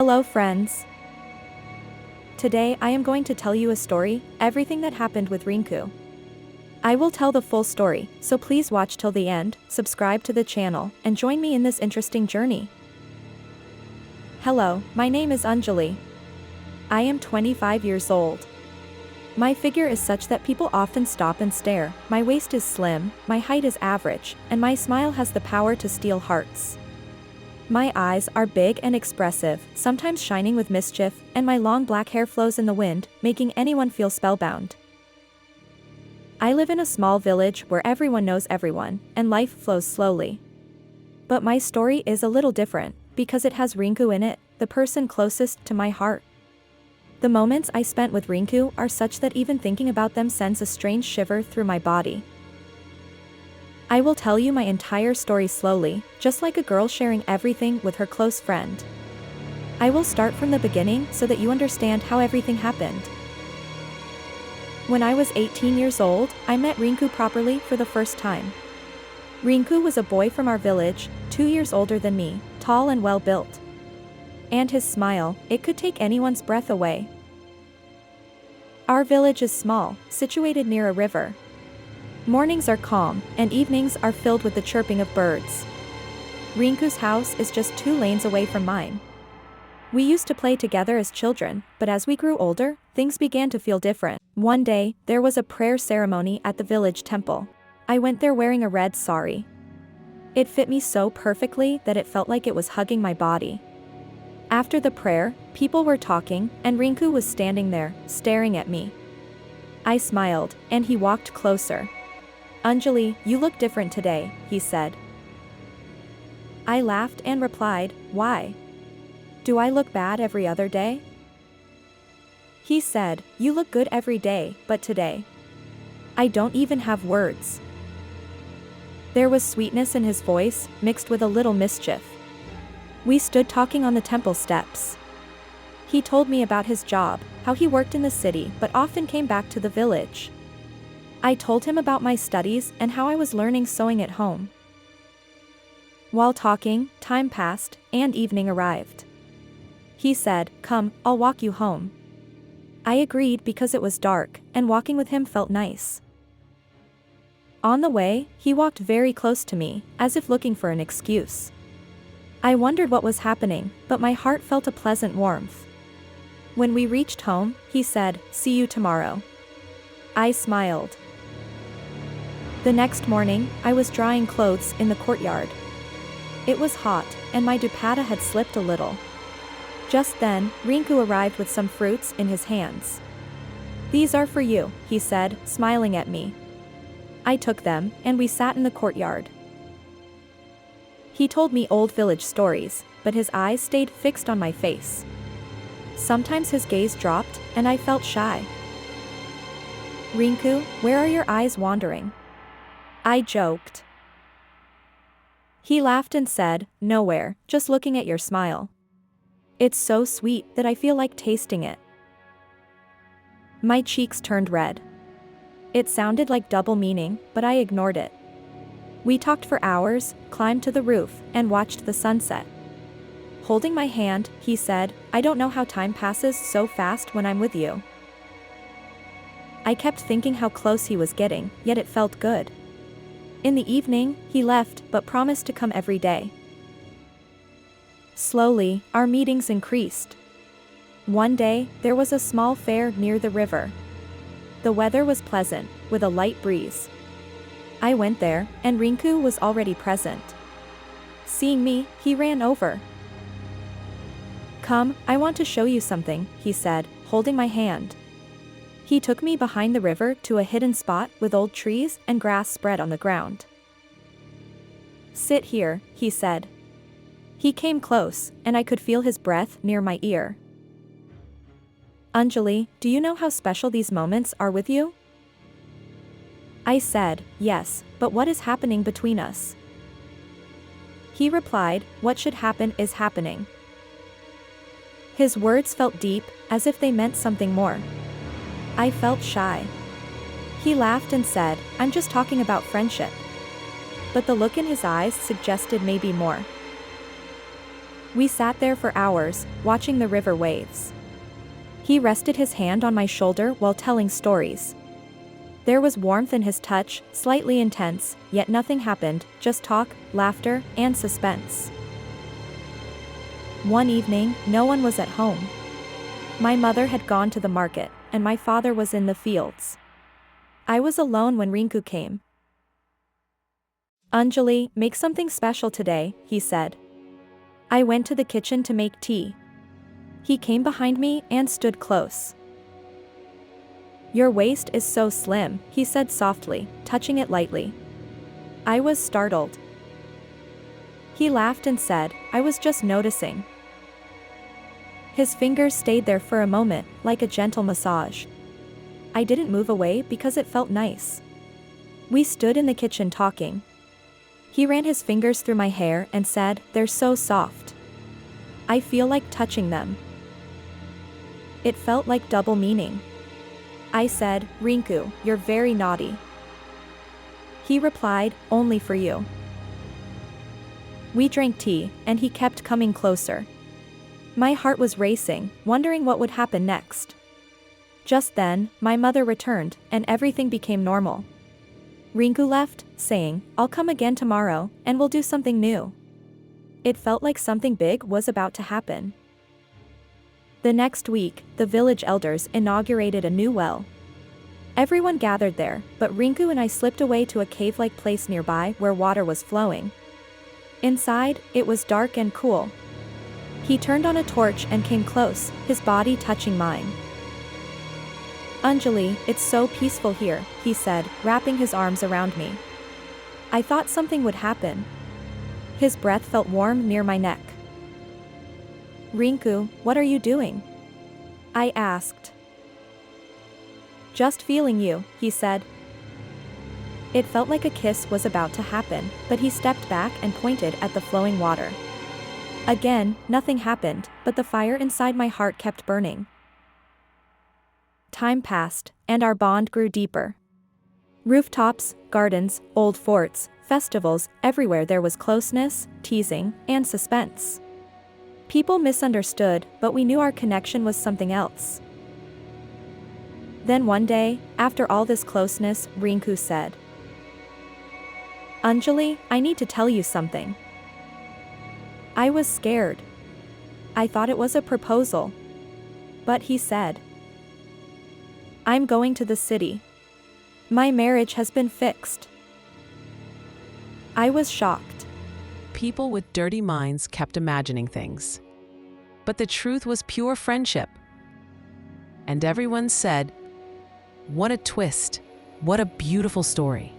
Hello friends. Today I am going to tell you a story, everything that happened with Rinku. I will tell the full story, so please watch till the end, subscribe to the channel, and join me in this interesting journey. Hello, my name is Anjali. I am 25 years old. My figure is such that people often stop and stare, my waist is slim, my height is average, and my smile has the power to steal hearts. My eyes are big and expressive, sometimes shining with mischief, and my long black hair flows in the wind, making anyone feel spellbound. I live in a small village where everyone knows everyone, and life flows slowly. But my story is a little different, because it has Rinku in it, the person closest to my heart. The moments I spent with Rinku are such that even thinking about them sends a strange shiver through my body. I will tell you my entire story slowly, just like a girl sharing everything with her close friend. I will start from the beginning so that you understand how everything happened. When I was 18 years old, I met Rinku properly for the first time. Rinku was a boy from our village, 2 years older than me, tall and well-built. And his smile, it could take anyone's breath away. Our village is small, situated near a river. Mornings are calm, and evenings are filled with the chirping of birds. Rinku's house is just 2 lanes away from mine. We used to play together as children, but as we grew older, things began to feel different. One day, there was a prayer ceremony at the village temple. I went there wearing a red sari. It fit me so perfectly that it felt like it was hugging my body. After the prayer, people were talking, and Rinku was standing there, staring at me. I smiled, and he walked closer. "Anjali, you look different today," he said. I laughed and replied, "Why? Do I look bad every other day?" He said, "You look good every day, but today. I don't even have words." There was sweetness in his voice, mixed with a little mischief. We stood talking on the temple steps. He told me about his job, how he worked in the city but often came back to the village. I told him about my studies and how I was learning sewing at home. While talking, time passed, and evening arrived. He said, "Come, I'll walk you home." I agreed because it was dark, and walking with him felt nice. On the way, he walked very close to me, as if looking for an excuse. I wondered what was happening, but my heart felt a pleasant warmth. When we reached home, he said, "See you tomorrow." I smiled. The next morning, I was drying clothes in the courtyard. It was hot, and my dupatta had slipped a little. Just then, Rinku arrived with some fruits in his hands. "These are for you," he said, smiling at me. I took them, and we sat in the courtyard. He told me old village stories, but his eyes stayed fixed on my face. Sometimes his gaze dropped, and I felt shy. "Rinku, where are your eyes wandering?" I joked. He laughed and said, "Nowhere, just looking at your smile. It's so sweet that I feel like tasting it." My cheeks turned red. It sounded like double meaning, but I ignored it. We talked for hours, climbed to the roof, and watched the sunset. Holding my hand, he said, "I don't know how time passes so fast when I'm with you." I kept thinking how close he was getting, yet it felt good. In the evening, he left, but promised to come every day. Slowly, our meetings increased. One day, there was a small fair near the river. The weather was pleasant, with a light breeze. I went there, and Rinku was already present. Seeing me, he ran over. "Come, I want to show you something," he said, holding my hand. He took me behind the river to a hidden spot with old trees and grass spread on the ground. "Sit here," he said. He came close, and I could feel his breath near my ear. "Anjali, do you know how special these moments are with you?" I said, "Yes, but what is happening between us?" He replied, "What should happen is happening." His words felt deep, as if they meant something more. I felt shy. He laughed and said, "I'm just talking about friendship." But the look in his eyes suggested maybe more. We sat there for hours, watching the river waves. He rested his hand on my shoulder while telling stories. There was warmth in his touch, slightly intense, yet nothing happened, just talk, laughter, and suspense. One evening, no one was at home. My mother had gone to the market, and my father was in the fields. I was alone when Rinku came. "Anjali, make something special today," he said. I went to the kitchen to make tea. He came behind me and stood close. "Your waist is so slim," he said softly, touching it lightly. I was startled. He laughed and said, "I was just noticing." His fingers stayed there for a moment, like a gentle massage. I didn't move away because it felt nice. We stood in the kitchen talking. He ran his fingers through my hair and said, "They're so soft. I feel like touching them." It felt like double meaning. I said, "Rinku, you're very naughty." He replied, "Only for you." We drank tea, and he kept coming closer. My heart was racing, wondering what would happen next. Just then, my mother returned, and everything became normal. Rinku left, saying, "I'll come again tomorrow, and we'll do something new." It felt like something big was about to happen. The next week, the village elders inaugurated a new well. Everyone gathered there, but Rinku and I slipped away to a cave-like place nearby where water was flowing. Inside, it was dark and cool. He turned on a torch and came close, his body touching mine. "Anjali, it's so peaceful here," he said, wrapping his arms around me. I thought something would happen. His breath felt warm near my neck. "Rinku, what are you doing?" I asked. "Just feeling you," he said. It felt like a kiss was about to happen, but he stepped back and pointed at the flowing water. Again, nothing happened, but the fire inside my heart kept burning. Time passed, and our bond grew deeper. Rooftops, gardens, old forts, festivals, everywhere there was closeness, teasing, and suspense. People misunderstood, but we knew our connection was something else. Then one day, after all this closeness, Rinku said, "Anjali, I need to tell you something." I was scared. I thought it was a proposal. But he said, "I'm going to the city. My marriage has been fixed." I was shocked. People with dirty minds kept imagining things. But the truth was pure friendship. And everyone said, "What a twist! What a beautiful story."